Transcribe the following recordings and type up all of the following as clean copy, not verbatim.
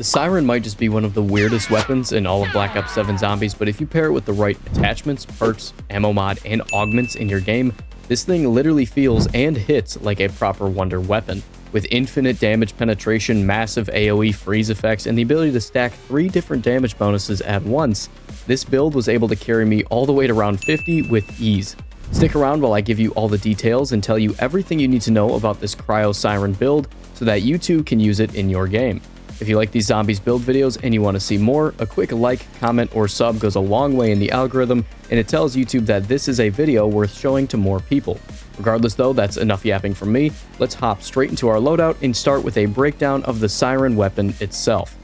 The Siren might just be one of the weirdest weapons in all of Black Ops 7 Zombies, but if you pair it with the right attachments, perks, ammo mod, and augments in your game, this thing literally feels and hits like a proper wonder weapon. With infinite damage penetration, massive AOE freeze effects, and the ability to stack 3 different damage bonuses at once, this build was able to carry me all the way to round 50 with ease. Stick around while I give you all the details and tell you everything you need to know about this Cryo Siren build so that you too can use it in your game. If you like these zombies build videos and you want to see more, a quick like, comment, or sub goes a long way in the algorithm, and it tells YouTube that this is a video worth showing to more people. Regardless though, that's enough yapping from me. Let's hop straight into our loadout and start with a breakdown of the Siren weapon itself.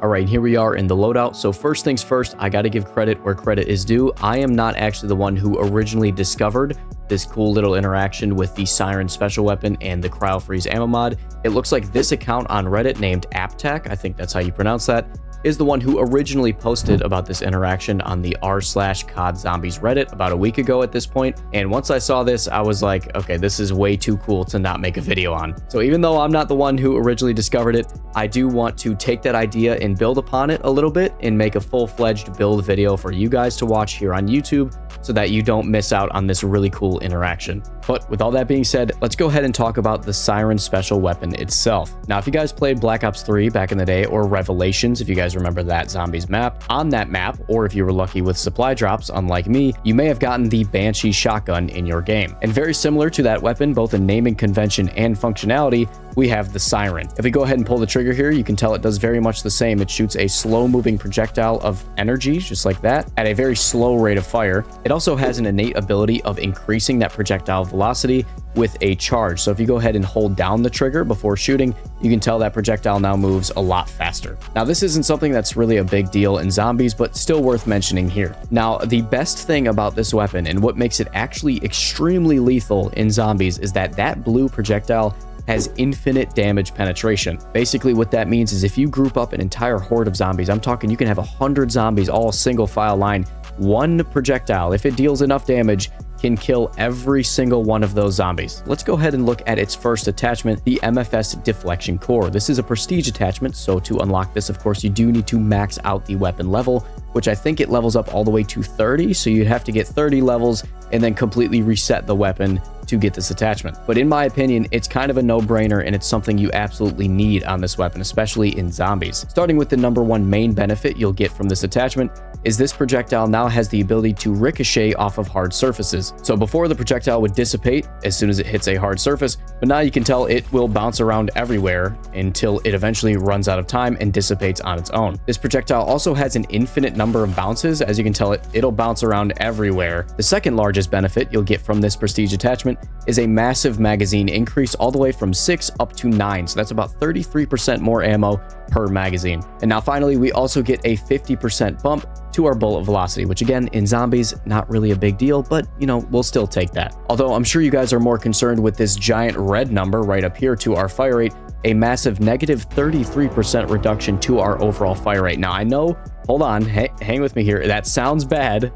Alright, here we are in the loadout. So first things first, I gotta give credit where credit is due. I am not actually the one who originally discovered this cool little interaction with the Siren special weapon and the Cryofreeze ammo mod. It looks like this account on Reddit named Aptac, I think that's how you pronounce that, is the one who originally posted about this interaction on the r/COD Zombies Reddit about a week ago at this point. And once I saw this, I was like, okay, this is way too cool to not make a video on. So even though I'm not the one who originally discovered it, I do want to take that idea and build upon it a little bit and make a full-fledged build video for you guys to watch here on YouTube so that you don't miss out on this really cool interaction. But with all that being said, let's go ahead and talk about the Siren special weapon itself. Now, if you guys played Black Ops 3 back in the day, or Revelations, if you guys remember that Zombies map, on that map, or if you were lucky with supply drops, unlike me, you may have gotten the Banshee shotgun in your game. And very similar to that weapon, both in naming convention and functionality, we have the Siren. If we go ahead and pull the trigger here, you can tell it does very much the same. It shoots a slow-moving projectile of energy, just like that, at a very slow rate of fire. It also has an innate ability of increasing that projectile velocity with a charge. So if you go ahead and hold down the trigger before shooting, you can tell that projectile now moves a lot faster. Now, this isn't something that's really a big deal in zombies, but still worth mentioning here. Now, the best thing about this weapon and what makes it actually extremely lethal in zombies is that that blue projectile has infinite damage penetration. Basically, what that means is if you group up an entire horde of zombies, I'm talking you can have 100 zombies all single file line, one projectile, if it deals enough damage, can kill every single one of those zombies. Let's go ahead and look at its first attachment, the MFS Deflection Core. This is a prestige attachment, so to unlock this, of course, you do need to max out the weapon level, which I think it levels up all the way to 30, so you'd have to get 30 levels and then completely reset the weapon to get this attachment. But in my opinion, it's kind of a no-brainer, and it's something you absolutely need on this weapon, especially in zombies. Starting with the number one main benefit you'll get from this attachment is this projectile now has the ability to ricochet off of hard surfaces. So before, the projectile would dissipate as soon as it hits a hard surface, but now you can tell it will bounce around everywhere until it eventually runs out of time and dissipates on its own. This projectile also has an infinite number of bounces. As you can tell, it'll bounce around everywhere. The second largest benefit you'll get from this prestige attachment is a massive magazine increase all the way from 6 up to 9. So that's about 33% more ammo per magazine. And now finally, we also get a 50% bump to our bullet velocity, which again, in zombies, not really a big deal, but you know, we'll still take that. Although I'm sure you guys are more concerned with this giant red number right up here to our fire rate, a massive negative 33% reduction to our overall fire rate. Now I know, hold on, hang with me here, that sounds bad,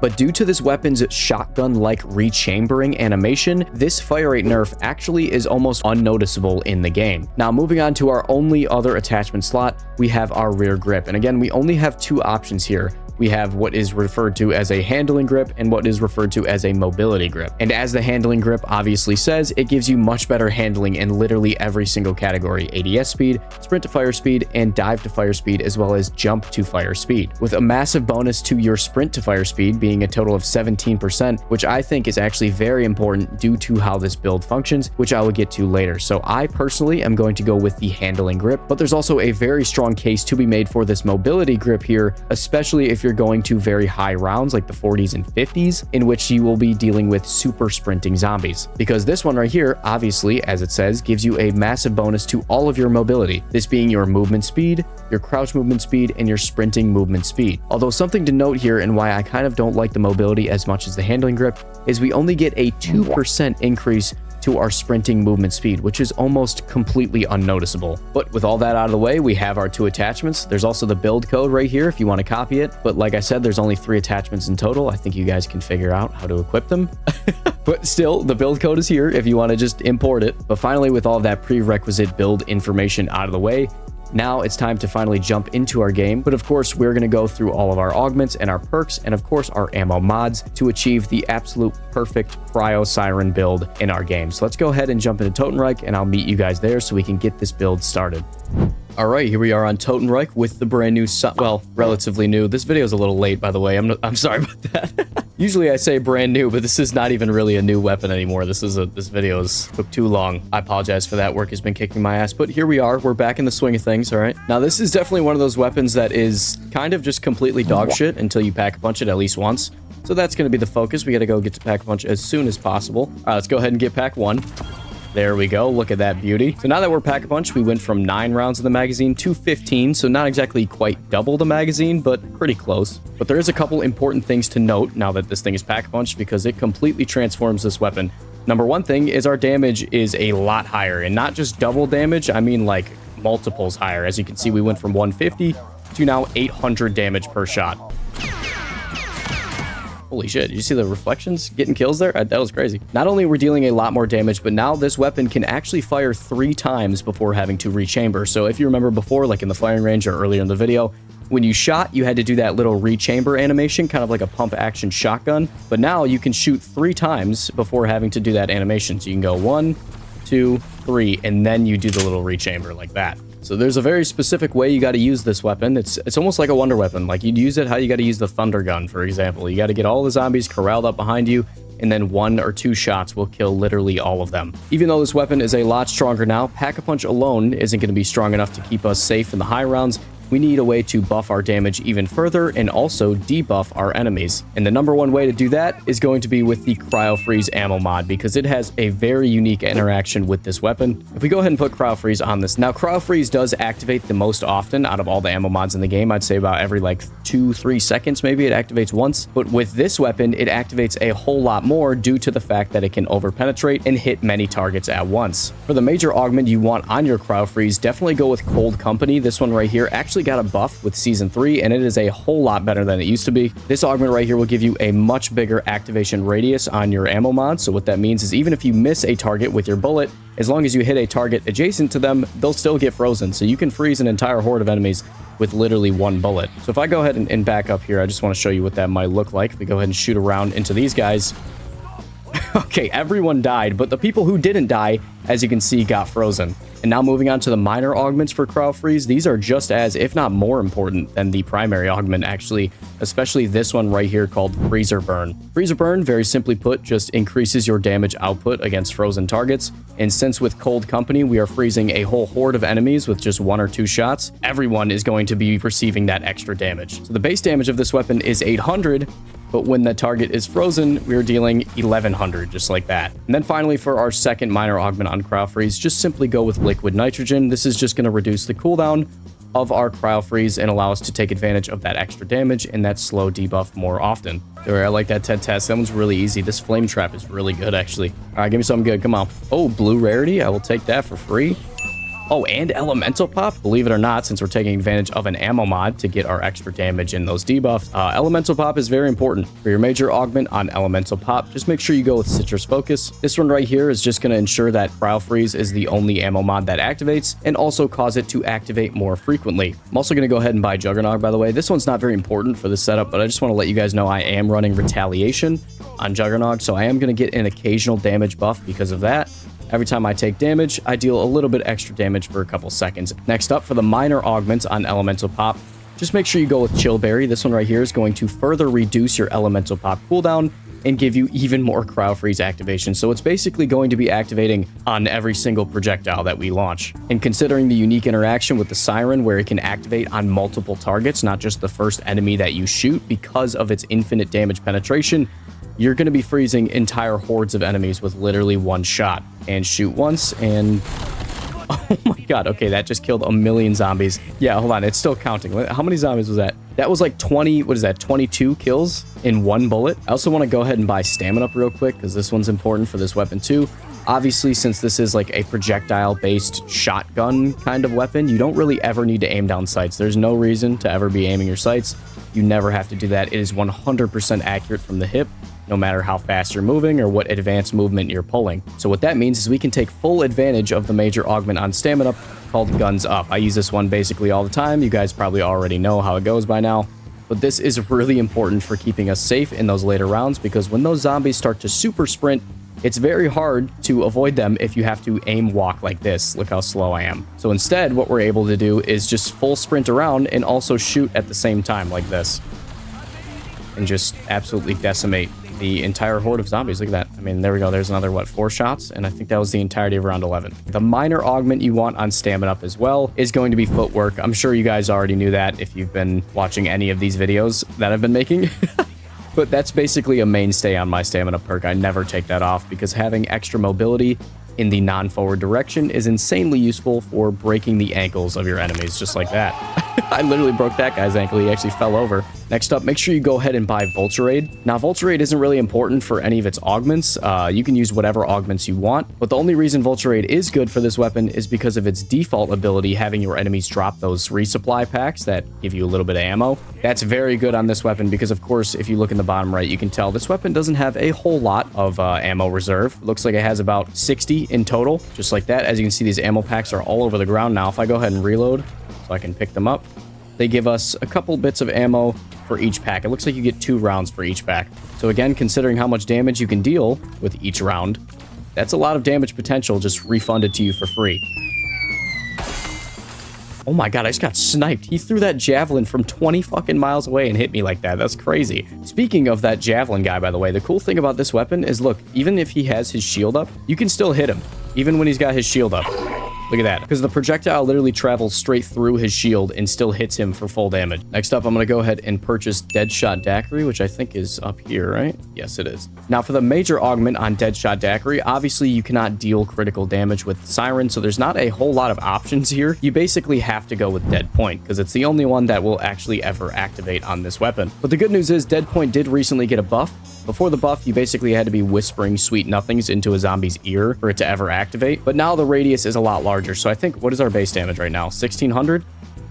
but due to this weapon's shotgun-like rechambering animation, this fire rate nerf actually is almost unnoticeable in the game. Now moving on to our only other attachment slot, we have our rear grip. And again, we only have 2 options here. We have what is referred to as a handling grip and what is referred to as a mobility grip. And as the handling grip obviously says, it gives you much better handling in literally every single category: ADS speed, sprint to fire speed, and dive to fire speed, as well as jump to fire speed, with a massive bonus to your sprint to fire speed being a total of 17%, which I think is actually very important due to how this build functions, which I will get to later. So I personally am going to go with the handling grip, but there's also a very strong case to be made for this mobility grip here, especially if you're going to very high rounds like the 40s and 50s, in which you will be dealing with super sprinting zombies. Because this one right here, obviously, as it says, gives you a massive bonus to all of your mobility, this being your movement speed, your crouch movement speed, and your sprinting movement speed. Although something to note here, and why I kind of don't like the mobility as much as the handling grip, is we only get a 2% increase to our sprinting movement speed, which is almost completely unnoticeable. But with all that out of the way, we have our 2 attachments. There's also the build code right here if you want to copy it. But like I said, there's only 3 attachments in total. I think you guys can figure out how to equip them. But still, the build code is here if you want to just import it. But finally, with all of that prerequisite build information out of the way, Now it's time to finally jump into our game, but of course we're going to go through all of our augments and our perks and of course our ammo mods to achieve the absolute perfect Cryo Siren build in our game. So let's go ahead and jump into Totenreich and I'll meet you guys there so we can get this build started. All right, here we are on Totenreich with the brand new, well, relatively new. This video is a little late, by the way. I'm sorry about that. Usually I say brand new, but this is not even really a new weapon anymore. This video took too long. I apologize for that. Work has been kicking my ass, but here we are. We're back in the swing of things, all right? Now, this is definitely one of those weapons that is kind of just completely dog shit until you pack a punch it at least once. So that's going to be the focus. We got to go get to pack a punch as soon as possible. All right, let's go ahead and get pack 1. There we go. Look at that beauty. So now that we're Pack-a-Punch, we went from 9 rounds of the magazine to 15. So not exactly quite double the magazine, but pretty close. But there is a couple important things to note now that this thing is Pack-a-Punch because it completely transforms this weapon. Number one thing is our damage is a lot higher, and not just double damage. I mean like multiples higher. As you can see, we went from 150 to now 800 damage per shot. Holy shit, did you see the reflections getting kills there? That was crazy. Not only are we dealing a lot more damage, but now this weapon can actually fire 3 times before having to rechamber. So if you remember before, like in the firing range or earlier in the video, when you shot, you had to do that little rechamber animation, kind of like a pump action shotgun. But now you can shoot 3 times before having to do that animation. So you can go 1, 2, 3, and then you do the little rechamber like that. So there's a very specific way you got to use this weapon. It's almost like a wonder weapon. Like you'd use it how you got to use the thunder gun, for example. You got to get all the zombies corralled up behind you, and then 1 or 2 shots will kill literally all of them. Even though this weapon is a lot stronger now, Pack-a-Punch alone isn't going to be strong enough to keep us safe in the high rounds. We need a way to buff our damage even further and also debuff our enemies. And the number one way to do that is going to be with the Cryofreeze ammo mod because it has a very unique interaction with this weapon. If we go ahead and put Cryofreeze on this. Now, Cryofreeze does activate the most often out of all the ammo mods in the game. I'd say about every like 2-3 seconds maybe it activates once. But with this weapon, it activates a whole lot more due to the fact that it can overpenetrate and hit many targets at once. For the major augment you want on your Cryofreeze, definitely go with Cold Company. This one right here actually got a buff with season 3 and it is a whole lot better than it used to be. This augment right here will give you a much bigger activation radius on your ammo mod. So what that means is even if you miss a target with your bullet, as long as you hit a target adjacent to them, they'll still get frozen. So you can freeze an entire horde of enemies with literally 1 bullet. So if I go ahead and back up here, I just want to show you what that might look like. If we go ahead and shoot around into these guys. Okay, everyone died, but the people who didn't die, as you can see, got frozen. And now moving on to the minor augments for Cryofreeze, these are just as, if not more important than the primary augment, actually, especially this one right here called Freezer Burn. Freezer Burn, very simply put, just increases your damage output against frozen targets. And since with Cold Company, we are freezing a whole horde of enemies with just 1 or 2 shots, everyone is going to be receiving that extra damage. So the base damage of this weapon is 800, but when the target is frozen, we're dealing 1100, just like that. And then finally, for our second minor augment on Cryofreeze, just simply go with Liquid Nitrogen. This is just going to reduce the cooldown of our Cryofreeze and allow us to take advantage of that extra damage and that slow debuff more often. I like that Ted test. That one's really easy. This flame trap is really good, actually. All right, give me something good. Come on. Oh, blue rarity. I will take that for free. Oh, and Elemental Pop, believe it or not, since we're taking advantage of an ammo mod to get our extra damage and those debuffs. Elemental Pop is very important. For your major augment on Elemental Pop, just make sure you go with Citrus Focus. This one right here is just going to ensure that Cryofreeze is the only ammo mod that activates and also cause it to activate more frequently. I'm also going to go ahead and buy Juggernog, by the way. This one's not very important for the setup, but I just want to let you guys know I am running Retaliation on Juggernog, so I am going to get an occasional damage buff because of that. Every time I take damage, I deal a little bit extra damage for a couple seconds. Next up, for the minor augments on Elemental Pop, just make sure you go with Chillberry. This one right here is going to further reduce your Elemental Pop cooldown and give you even more Cryofreeze activation. So it's basically going to be activating on every single projectile that we launch. And considering the unique interaction with the Siren where it can activate on multiple targets, not just the first enemy that you shoot, because of its infinite damage penetration, you're going to be freezing entire hordes of enemies with literally 1 shot. And shoot once and... Oh my god, okay, that just killed a million zombies. Yeah, hold on, it's still counting. How many zombies was that? That was like 20, what is that, 22 kills in 1 bullet. I also want to go ahead and buy Stamin-Up real quick, because this one's important for this weapon too. Obviously, since this is like a projectile-based shotgun kind of weapon, you don't really ever need to aim down sights. There's no reason to ever be aiming your sights. You never have to do that. It is 100% accurate from the hip, no matter how fast you're moving or what advanced movement you're pulling. So what that means is we can take full advantage of the major augment on Stamin-Up called Guns Up. I use this one basically all the time. You guys probably already know how it goes by now. But this is really important for keeping us safe in those later rounds, because when those zombies start to super sprint, it's very hard to avoid them if you have to aim walk like this. Look how slow I am. So instead, what we're able to do is just full sprint around and also shoot at the same time like this. And just absolutely decimate the entire horde of zombies. Look at that. I mean, there we go. There's another, what, 4 shots? And I think that was the entirety of round 11. The minor augment you want on Stamin-Up as well is going to be footwork. I'm sure you guys already knew that if you've been watching any of these videos that I've been making. But that's basically a mainstay on my Stamin-Up perk. I never take that off because having extra mobility in the non-forward direction is insanely useful for breaking the ankles of your enemies, just like that. I literally broke that guy's ankle. He actually fell over. Next up, make sure you go ahead and buy Vulture Aid. Now, Vulture Aid isn't really important for any of its augments. You can use whatever augments you want, but the only reason Vulture Aid is good for this weapon is because of its default ability, having your enemies drop those resupply packs that give you a little bit of ammo. That's very good on this weapon because, of course, if you look in the bottom right, you can tell this weapon doesn't have a whole lot of ammo reserve. It looks like it has about 60 in total, just like that. As you can see, these ammo packs are all over the ground now. If I go ahead and reload so I can pick them up, they give us a couple bits of ammo for each pack. It looks like you get 2 rounds for each pack. So again, considering how much damage you can deal with each round, that's a lot of damage potential just refunded to you for free. Oh my god, I just got sniped. He threw that javelin from 20 fucking miles away and hit me like that. That's crazy. Speaking of that javelin guy, by the way, the cool thing about this weapon is, look, even if he has his shield up, you can still hit him, even when he's got his shield up. Look at that. Because the projectile literally travels straight through his shield and still hits him for full damage. Next up, I'm going to go ahead and purchase Deadshot Daiquiri, which I think is up here, right? Yes, it is. Now, for the major augment on Deadshot Daiquiri, obviously you cannot deal critical damage with Siren, so there's not a whole lot of options here. You basically have to go with Dead Point, because it's the only one that will actually ever activate on this weapon. But the good news is Dead Point did recently get a buff. Before the buff, you basically had to be whispering sweet nothings into a zombie's ear for it to ever activate. But now the radius is a lot larger. So I think, what is our base damage right now? 1600?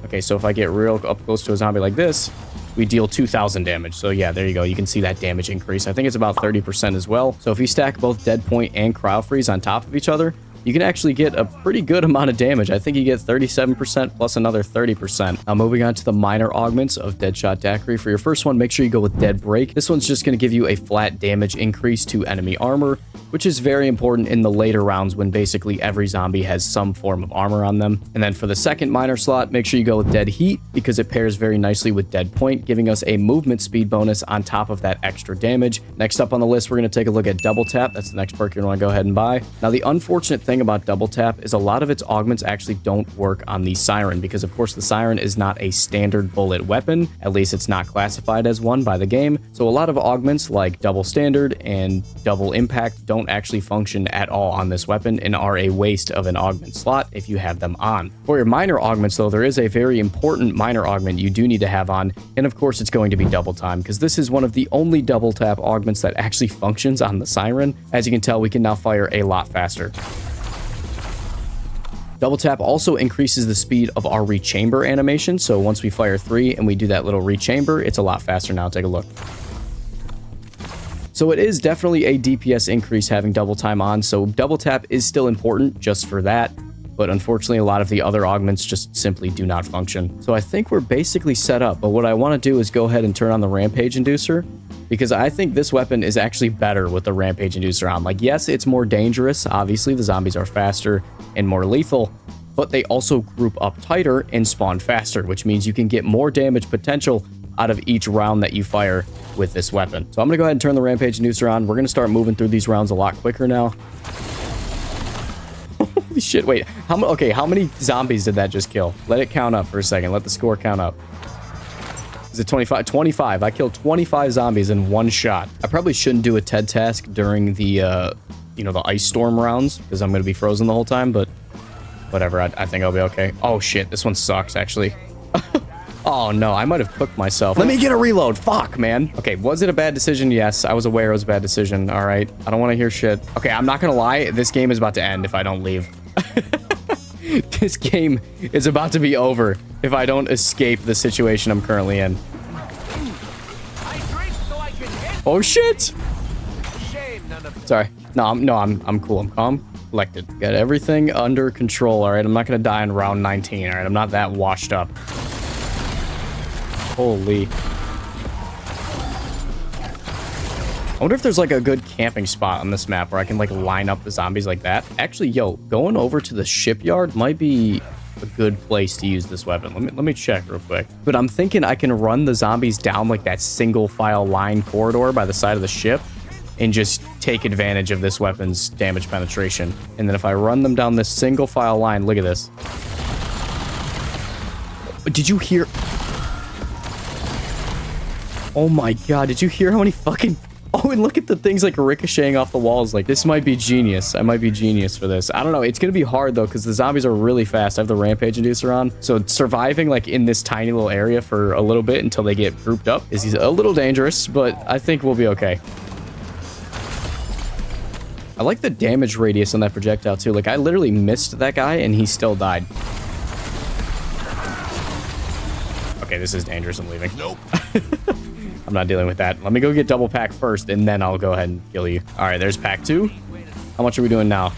Okay, so if I get real up close to a zombie like this, we deal 2000 damage. So yeah, there you go. You can see that damage increase. I think it's about 30% as well. So if you stack both Dead Point and Cryofreeze on top of each other, you can actually get a pretty good amount of damage. I think you get 37% plus another 30%. Now moving on to the minor augments of Deadshot Daiquiri. For your first one, make sure you go with Dead Break. This one's just going to give you a flat damage increase to enemy armor, which is very important in the later rounds when basically every zombie has some form of armor on them. And then for the second minor slot, make sure you go with Dead Heat because it pairs very nicely with Dead Point, giving us a movement speed bonus on top of that extra damage. Next up on the list, we're going to take a look at Double Tap. That's the next perk you're going to want to go ahead and buy. Now, the unfortunate thing about Double Tap is a lot of its augments actually don't work on the Siren because, of course, the Siren is not a standard bullet weapon. At least it's not classified as one by the game. So a lot of augments like Double Standard and Double Impact don't actually function at all on this weapon and are a waste of an augment slot if you have them on. For your minor augments, though, there is a very important minor augment you do need to have on, and of course it's going to be Double Time because this is one of the only Double Tap augments that actually functions on the Siren. As you can tell, we can now fire a lot faster. Double Tap also increases the speed of our rechamber animation, so once we fire 3 and we do that little rechamber, it's a lot faster now. Take a look. So it is definitely a DPS increase having Double Time on, so Double Tap is still important just for that, but unfortunately a lot of the other augments just simply do not function. So I think we're basically set up, but what I want to do is go ahead and turn on the Rampage Inducer, because I think this weapon is actually better with the Rampage Inducer on. Like, yes, it's more dangerous. Obviously, the zombies are faster and more lethal, but they also group up tighter and spawn faster, which means you can get more damage potential out of each round that you fire with this weapon. So I'm gonna go ahead and turn the Rampage Inducer on. We're gonna start moving through these rounds a lot quicker now. Holy shit, wait, how many zombies did that just kill? Let it count up for a second. Let the score count up. Is it 25? 25. I killed 25 zombies in one shot. I probably shouldn't do a TED task during the, the ice storm rounds because I'm going to be frozen the whole time, but whatever. I think I'll be okay. Oh, shit. This one sucks, actually. Oh, no. I might have cooked myself. Let me get a reload. Fuck, man. Okay, was it a bad decision? Yes, I was aware it was a bad decision. All right. I don't want to hear shit. Okay, I'm not going to lie. This game is about to end if I don't leave. This game is about to be over if I don't escape the situation I'm currently in. Oh shit! Sorry. No, I'm cool. I'm calm. Collected. Got everything under control, all right? I'm not gonna die in round 19, all right? I'm not that washed up. Holy. I wonder if there's like a good camping spot on this map where I can like line up the zombies like that. Actually, yo, going over to the shipyard might be a good place to use this weapon. Let me check real quick. But I'm thinking I can run the zombies down like that single file line corridor by the side of the ship and just take advantage of this weapon's damage penetration. And then if I run them down this single file line, look at this. Did you hear? Oh my God, did you hear how many fucking... Oh, and look at the things like ricocheting off the walls. Like, this might be genius. I might be genius for this. I don't know. It's going to be hard, though, because the zombies are really fast. I have the Rampage Inducer on. So surviving, like, in this tiny little area for a little bit until they get grouped up is a little dangerous, but I think we'll be okay. I like the damage radius on that projectile, too. Like, I literally missed that guy, and he still died. Okay, this is dangerous. I'm leaving. Nope. I'm not dealing with that. Let me go get double pack first, and then I'll go ahead and kill you. All right, there's pack 2. How much are we doing now?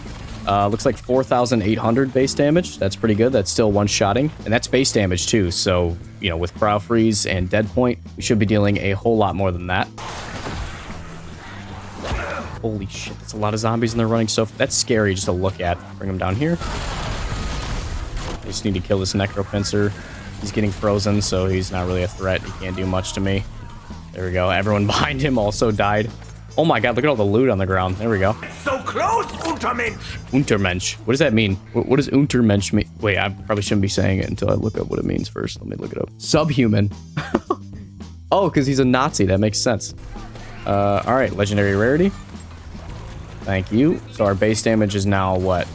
Looks like 4,800 base damage. That's pretty good. That's still one-shotting. And that's base damage, too. So, you know, with Cryofreeze and Dead Point, we should be dealing a whole lot more than that. Holy shit, that's a lot of zombies, and they're running so... That's scary just to look at. Bring them down here. I just need to kill this Necropincer. He's getting frozen, so he's not really a threat. He can't do much to me. There we go. Everyone behind him also died. Oh my God, look at all the loot on the ground. There we go. It's so close, Untermensch! Untermensch. What does that mean? What does Untermensch mean? Wait, I probably shouldn't be saying it until I look up what it means first. Let me look it up. Subhuman. Oh, because he's a Nazi. That makes sense. All right, legendary rarity. Thank you. So our base damage is now what?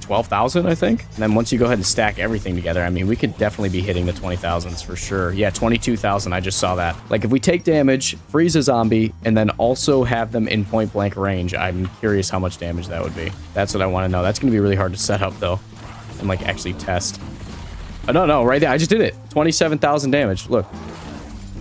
12,000, I think. And then once you go ahead and stack everything together, I mean, we could definitely be hitting the 20,000s for sure. Yeah, 22,000. I just saw that. Like, if we take damage, freeze a zombie, and then also have them in point blank range, I'm curious how much damage that would be. That's what I want to know. That's going to be really hard to set up, though, and like actually test. Oh, no, right there. I just did it. 27,000 damage. Look.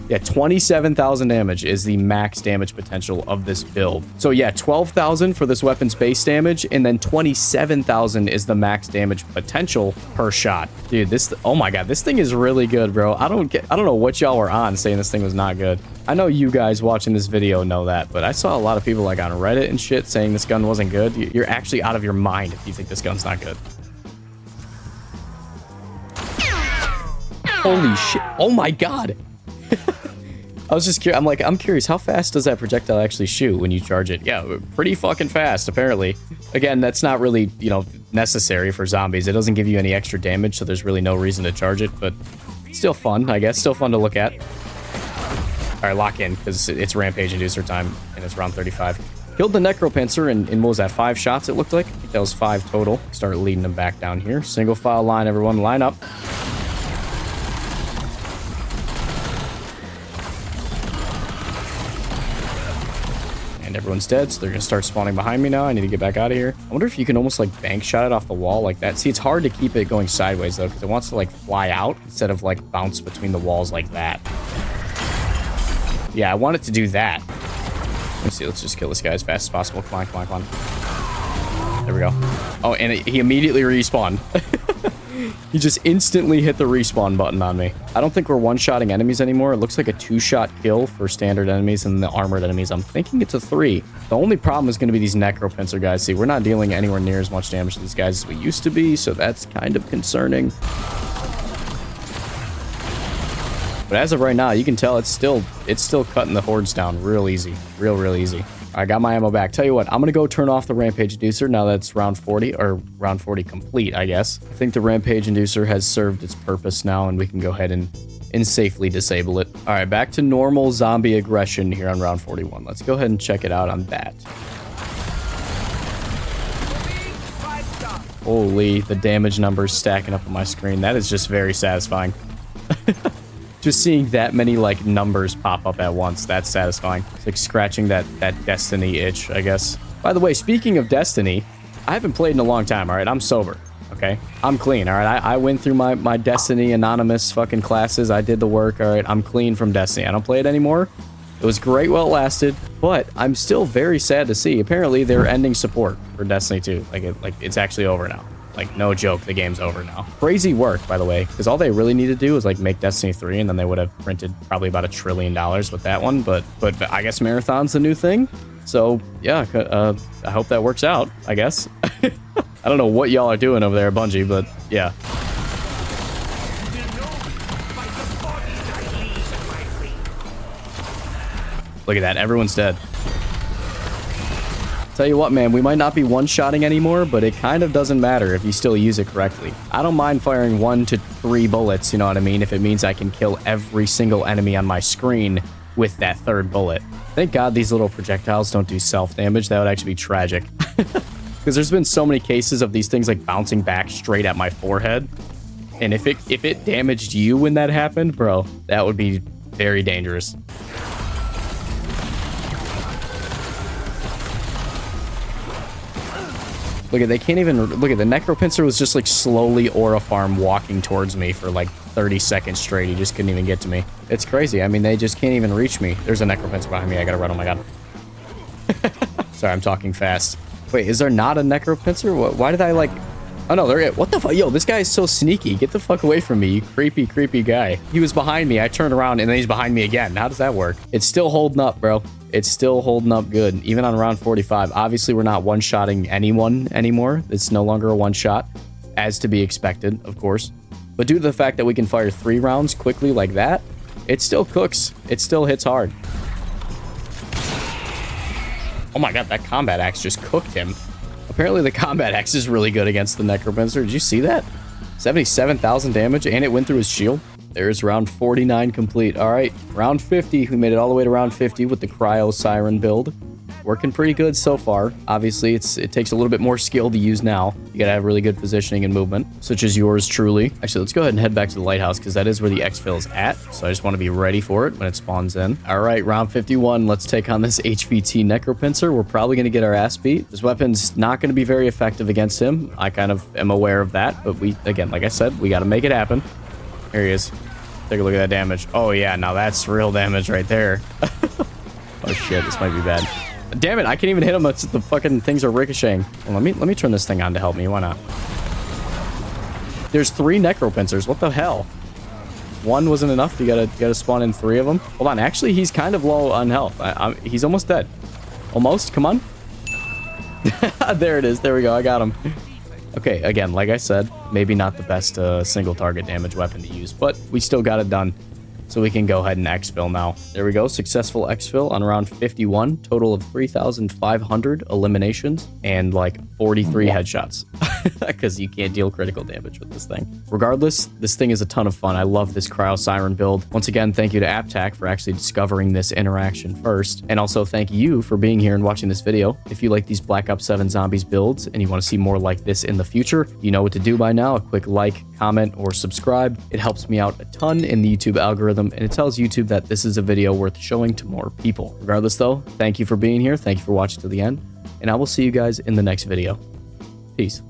Yeah, 27,000 damage is the max damage potential of this build. So yeah, 12,000 for this weapon's base damage, and then 27,000 is the max damage potential per shot. Dude, oh my God, this thing is really good, bro. I don't know what y'all were on saying this thing was not good. I know you guys watching this video know that, but I saw a lot of people like on Reddit and shit saying this gun wasn't good. You're actually out of your mind if you think this gun's not good. Holy shit. Oh my God. I was just curious. I'm curious, how fast does that projectile actually shoot when you charge it? Yeah, pretty fucking fast, apparently. Again, that's not really, you know, necessary for zombies. It doesn't give you any extra damage, so there's really no reason to charge it, but still fun, I guess. Still fun to look at. All right, lock in, because it's Rampage Inducer time, and it's round 35. Killed the Necropincer in what was that, 5 shots, it looked like? I think that was 5 total. Start leading them back down here. Single file line, everyone, line up. Everyone's dead, so they're gonna start spawning behind me now. I need to get back out of here. I wonder if you can almost like bank shot it off the wall like that. See, it's hard to keep it going sideways though, because it wants to like fly out instead of like bounce between the walls like that. Yeah, I want it to do that. Let's see, let's just kill this guy as fast as possible. Come on, come on, come on. There we go. Oh, and he immediately respawned. He just instantly hit the respawn button on me. I don't think we're one-shotting enemies anymore. It looks like a 2-shot kill for standard enemies, and the armored enemies, I'm thinking it's a 3. The only problem is going to be these Necropincer guys. See, we're not dealing anywhere near as much damage to these guys as we used to be, so that's kind of concerning. But as of right now, you can tell it's still cutting the hordes down real easy. Real easy. I got my ammo back. Tell you what, I'm going to go turn off the Rampage Inducer now that it's round 40, or round 40 complete, I guess. I think the Rampage Inducer has served its purpose now, and we can go ahead and safely disable it. All right, back to normal zombie aggression here on round 41. Let's go ahead and check it out on that. Holy, the damage numbers stacking up on my screen. That is just very satisfying. Just seeing that many like numbers pop up at once, that's satisfying. It's like scratching that Destiny itch, I guess. By the way, speaking of Destiny, I haven't played in a long time, all right? I'm sober, okay? I'm clean, all right? I went through my Destiny anonymous fucking classes. I did the work, all right? I'm clean from Destiny. I don't play it anymore. It was great while it lasted, but I'm still very sad to see. Apparently, they're ending support for Destiny 2. Like it's actually over now. Like, no joke, the game's over now. Crazy work, by the way, because all they really need to do is, like, make Destiny 3, and then they would have printed probably about $1 trillion with that one. But I guess Marathon's the new thing. So, yeah, I hope that works out, I guess. I don't know what y'all are doing over there at Bungie, but, yeah. Look at that, everyone's dead. Tell you what, man, we might not be one-shotting anymore, but it kind of doesn't matter if you still use it correctly. I don't mind firing 1 to 3 bullets, you know what I mean, if it means I can kill every single enemy on my screen with that 3rd bullet. Thank God these little projectiles don't do self-damage. That would actually be tragic. Because there's been so many cases of these things like bouncing back straight at my forehead. And if it damaged you when that happened, bro, that would be very dangerous. Look at, they can't even, look at the Necropincer was just like slowly aura farm walking towards me for like 30 seconds straight. He just couldn't even get to me. It's crazy. I mean, they just can't even reach me. There's a Necropincer behind me. I gotta run. Oh my God. Sorry, I'm talking fast. Wait, is there not a Necropincer? Why did I like... Oh no, there is. What the fuck? Yo, this guy is so sneaky. Get the fuck away from me, you creepy, creepy guy. He was behind me. I turned around and then he's behind me again. How does that work? It's still holding up, bro. It's still holding up good, even on round 45. Obviously, we're not one-shotting anyone anymore. It's no longer a one-shot, as to be expected, of course. But due to the fact that we can fire 3 rounds quickly like that, it still cooks. It still hits hard. Oh my God, that combat axe just cooked him. Apparently, the combat axe is really good against the Necropincer. Did you see that? 77,000 damage, and it went through his shield. There's round 49 complete. All right, round 50. We made it all the way to round 50 with the Cryo Siren build. Working pretty good so far. Obviously, it takes a little bit more skill to use now. You gotta have really good positioning and movement, such as yours truly. Actually, let's go ahead and head back to the lighthouse because that is where the Exfil is at. So I just want to be ready for it when it spawns in. All right, round 51. Let's take on this HVT Necropincer. We're probably gonna get our ass beat. This weapon's not gonna be very effective against him. I kind of am aware of that, but again, like I said, we gotta make it happen. Here he is. Take a look at that damage. Oh yeah, now that's real damage right there. Oh shit, this might be bad. Damn it, I can't even hit him. The fucking things are ricocheting. Well, let me turn this thing on to help me. Why not? There's 3 Necropincers. What the hell? 1 wasn't enough. You gotta spawn in 3 of them. Hold on. Actually, he's kind of low on health. He's almost dead. Almost. Come on. There it is. There we go. I got him. Okay, again, like I said, maybe not the best single target damage weapon to use, but we still got it done. So we can go ahead and exfil now. There we go. Successful exfil on round 51. Total of 3,500 eliminations and like 43 headshots. Because you can't deal critical damage with this thing. Regardless, this thing is a ton of fun. I love this Cryo Siren build. Once again, thank you to AppTac for actually discovering this interaction first. And also thank you for being here and watching this video. If you like these Black Ops 7 Zombies builds and you want to see more like this in the future, you know what to do by now. A quick like, comment, or subscribe. It helps me out a ton in the YouTube algorithm, and it tells YouTube that this is a video worth showing to more people. Regardless though, thank you for being here. Thank you for watching to the end, and I will see you guys in the next video. Peace.